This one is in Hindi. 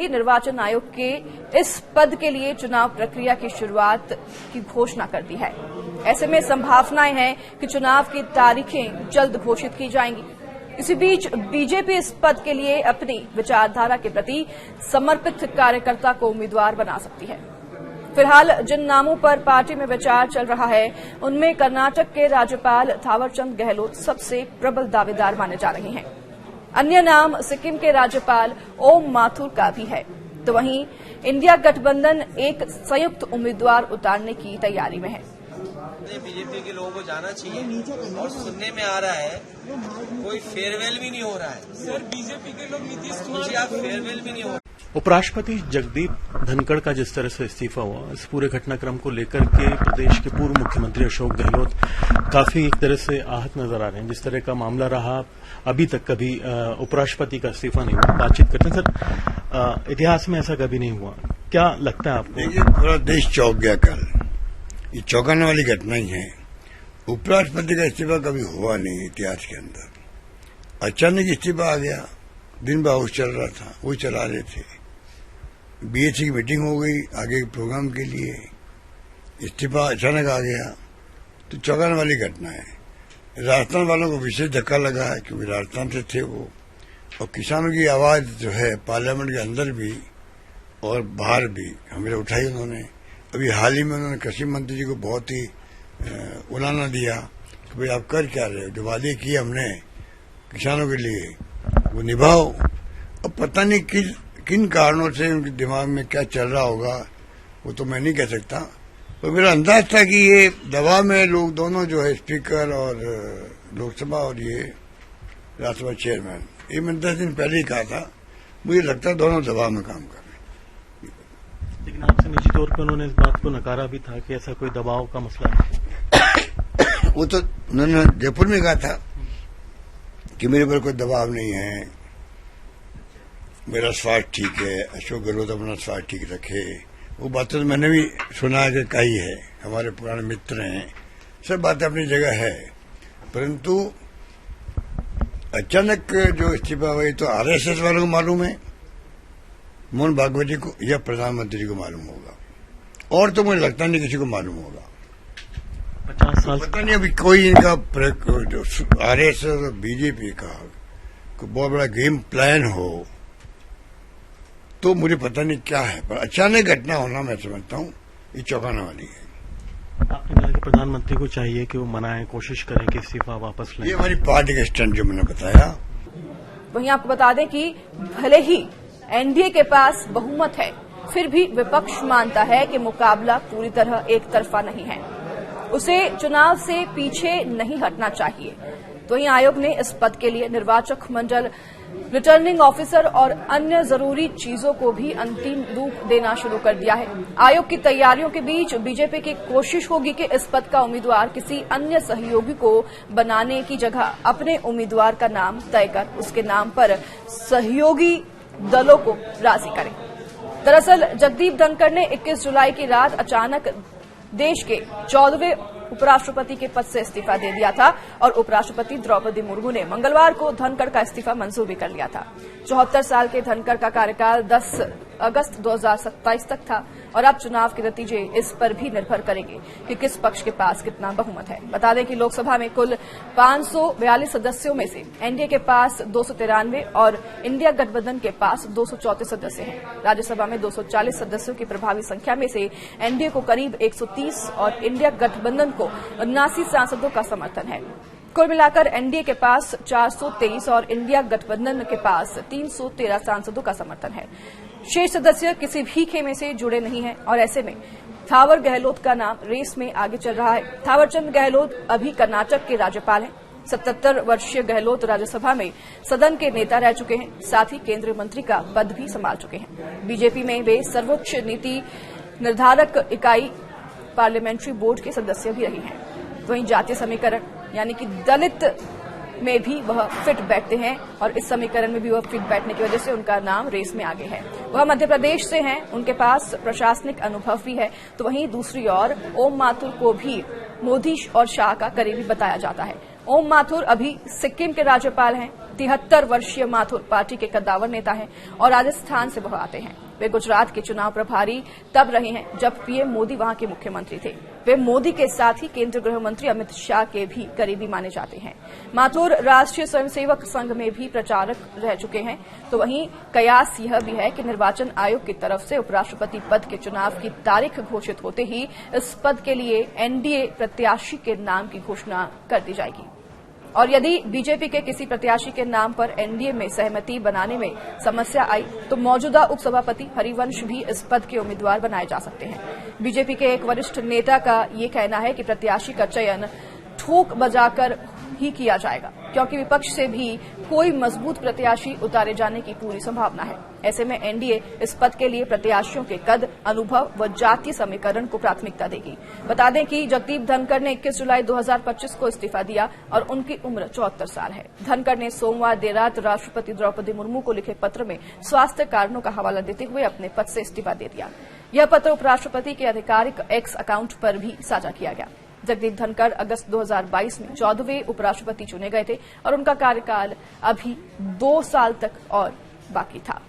निर्वाचन आयोग के इस पद के लिए चुनाव प्रक्रिया की शुरुआत की घोषणा कर दी है। ऐसे में संभावनाएं हैं कि चुनाव की तारीखें जल्द घोषित की जाएंगी। इसी बीच बीजेपी इस पद के लिए अपनी विचारधारा के प्रति समर्पित कार्यकर्ता को उम्मीदवार बना सकती है। फिलहाल जिन नामों पर पार्टी में विचार चल रहा है उनमें कर्नाटक के राज्यपाल थावरचंद गहलोत सबसे प्रबल दावेदार माने जा रहे हैं। अन्य नाम सिक्किम के राज्यपाल ओम माथुर का भी है, तो वहीं इंडिया गठबंधन एक संयुक्त उम्मीदवार उतारने की तैयारी में है। बीजेपी के लोगों को जाना चाहिए और सुनने में आ रहा है कोई फेयरवेल भी नहीं हो रहा है। सर बीजेपी के लोग नीतीश कुमार फेयरवेल भी नहीं हो रहा। उपराष्ट्रपति जगदीप धनखड़ का जिस तरह से इस्तीफा हुआ, इस पूरे घटनाक्रम को लेकर के प्रदेश के पूर्व मुख्यमंत्री अशोक गहलोत काफी एक तरह से आहत नजर आ रहे हैं। जिस तरह का मामला रहा, अभी तक कभी उपराष्ट्रपति का इस्तीफा नहीं हुआ। बातचीत करते हैं सर, इतिहास में ऐसा कभी नहीं हुआ, क्या लगता है आपको? देखिए, पूरा देश चौंक गया कल। ये चौंकाने वाली घटना ही है। उपराष्ट्रपति का इस्तीफा कभी हुआ नहीं इतिहास के अंदर। अचानक इस्तीफा आ गया। दिन भर हाउस चल रहा था, वो चला रहे थे। बीएससी की मीटिंग हो गई आगे के प्रोग्राम के लिए, इस्तीफा अचानक आ गया, तो चौंकाने वाली घटना है। राजस्थान वालों को विशेष धक्का लगा है क्योंकि राजस्थान से थे वो, और किसानों की आवाज जो है पार्लियामेंट के अंदर भी और बाहर भी हमें उठाई उन्होंने। अभी हाल ही में उन्होंने कृषि मंत्री जी को बहुत ही उलाना दिया कि भाई आप कर क्या रहे हो, जो वादे किए हमने किसानों के लिए वो निभाओ। अब पता नहीं किन कारणों से उनके दिमाग में क्या चल रहा होगा, वो तो मैं नहीं कह सकता। तो मेरा अंदाज था कि ये दबाव में लोग दोनों जो है स्पीकर और लोकसभा और ये राज्यसभा चेयरमैन, ये मैंने 10 दिन पहले ही कहा था, मुझे लगता है दोनों दबाव में काम कर रहे हैं। लेकिन आपसे निजी तौर पर उन्होंने इस बात को नकारा भी था कि ऐसा कोई दबाव का मसला है। वो तो उन्होंने जयपुर में कहा था कि मेरे पर कोई दबाव नहीं है, मेरा स्वास्थ्य ठीक है, अशोक गहलोत अपना स्वास्थ्य ठीक रखे। वो बातें तो मैंने भी सुना के कही है, हमारे पुराने मित्र हैं, सब बातें अपनी जगह है। परंतु अचानक जो इस्तीफा हुई तो आरएसएस वालों को मालूम है, मोहन भागवत जी को या प्रधानमंत्री को मालूम होगा, और तो मुझे लगता नहीं किसी को मालूम होगा। 50 साल पता नहीं अभी कोई इनका जो आरएसएस और बीजेपी का कोई बहुत बड़ा गेम प्लान हो तो मुझे पता नहीं क्या है, पर अचानक घटना होना मैं समझता हूँ ये चौंकाने वाली है। आपने कहा कि प्रधानमंत्री को चाहिए कि वो मनाएं, कोशिश करें कि इस्तीफा वापस लें। ये हमारी पार्टी का स्टैंड जो मैंने बताया। वहीं आपको बता दें कि भले ही एनडीए के पास बहुमत है, फिर भी विपक्ष मानता है कि मुकाबला पूरी तरह एक तरफा नहीं है, उसे चुनाव से पीछे नहीं हटना चाहिए। तो वहीं आयोग ने इस पद के लिए निर्वाचक मंडल, रिटर्निंग ऑफिसर और अन्य जरूरी चीजों को भी अंतिम रूप देना शुरू कर दिया है। आयोग की तैयारियों के बीच बीजेपी की कोशिश होगी कि इस पद का उम्मीदवार किसी अन्य सहयोगी को बनाने की जगह अपने उम्मीदवार का नाम तय कर उसके नाम पर सहयोगी दलों को राजी करें। दरअसल जगदीप धनखड़ ने 21 जुलाई की रात अचानक देश के 14वें उपराष्ट्रपति के पद से इस्तीफा दे दिया था और उपराष्ट्रपति द्रौपदी मुर्मू ने मंगलवार को धनखड़ का इस्तीफा मंजूर भी कर लिया था। 74 साल के धनखड़ का कार्यकाल 10 अगस्त 2027 तक था और अब चुनाव के नतीजे इस पर भी निर्भर करेंगे कि किस पक्ष के पास कितना बहुमत है। बता दें कि लोकसभा में कुल 542 सदस्यों में से एनडीए के पास 293 और इंडिया गठबंधन के पास 234 सदस्य हैं। राज्यसभा में 240 सदस्यों की प्रभावी संख्या में से एनडीए को करीब 130 और इंडिया गठबंधन को 79 सांसदों का समर्थन है। कुल मिलाकर एनडीए के पास 423 और इंडिया गठबंधन के पास 313 सांसदों का समर्थन है। शेष सदस्य किसी भी खेमे से जुड़े नहीं हैं और ऐसे में थावर गहलोत का नाम रेस में आगे चल रहा है। थावरचंद गहलोत अभी कर्नाटक के राज्यपाल हैं। 77 वर्षीय गहलोत राज्यसभा में सदन के नेता रह चुके हैं, साथ ही केंद्रीय मंत्री का पद भी संभाल चुके हैं। बीजेपी में वे सर्वोच्च नीति निर्धारक इकाई पार्लियामेंट्री बोर्ड के सदस्य भी रहे हैं। वहीं जातीय समीकरण यानी कि दलित में भी वह फिट बैठते हैं और इस समीकरण में भी वह फिट बैठने की वजह से उनका नाम रेस में आगे है। वह मध्य प्रदेश से हैं, उनके पास प्रशासनिक अनुभव भी है। तो वहीं दूसरी ओर ओम माथुर को भी मोदी और शाह का करीबी बताया जाता है। ओम माथुर अभी सिक्किम के राज्यपाल हैं। 73 वर्षीय माथुर पार्टी के कद्दावर नेता हैं और राजस्थान से वह आते हैं। वे गुजरात के चुनाव प्रभारी तब रहे हैं जब पीएम मोदी वहां के मुख्यमंत्री थे। वे मोदी के साथ ही केंद्रीय गृह मंत्री अमित शाह के भी करीबी माने जाते हैं। माथुर राष्ट्रीय स्वयंसेवक संघ में भी प्रचारक रह चुके हैं। तो वहीं कयास यह भी है कि निर्वाचन आयोग की तरफ से उपराष्ट्रपति पद के चुनाव की तारीख घोषित होते ही इस पद के लिए एनडीए प्रत्याशी के नाम की घोषणा कर दी जाएगी और यदि बीजेपी के किसी प्रत्याशी के नाम पर एनडीए में सहमति बनाने में समस्या आई तो मौजूदा उपसभापति हरिवंश भी इस पद के उम्मीदवार बनाए जा सकते हैं। बीजेपी के एक वरिष्ठ नेता का ये कहना है कि प्रत्याशी का चयन ठोक बजाकर ही किया जाएगा क्योंकि विपक्ष से भी कोई मजबूत प्रत्याशी उतारे जाने की पूरी संभावना है। ऐसे में एनडीए इस पद के लिए प्रत्याशियों के कद, अनुभव व जातीय समीकरण को प्राथमिकता देगी। बता दें कि जगदीप धनखड़ ने 21 जुलाई 2025 को इस्तीफा दिया और उनकी उम्र 74 साल है। धनखड़ ने सोमवार देर रात राष्ट्रपति द्रौपदी मुर्मू को लिखे पत्र में स्वास्थ्य कारणों का हवाला देते हुए अपने पद से इस्तीफा दे दिया। यह पत्र उपराष्ट्रपति के आधिकारिक एक्स अकाउंट पर भी साझा किया गया। जगदीप धनखड़ अगस्त 2022 में 14वें उपराष्ट्रपति चुने गए थे और उनका कार्यकाल अभी 2 साल तक और बाकी था।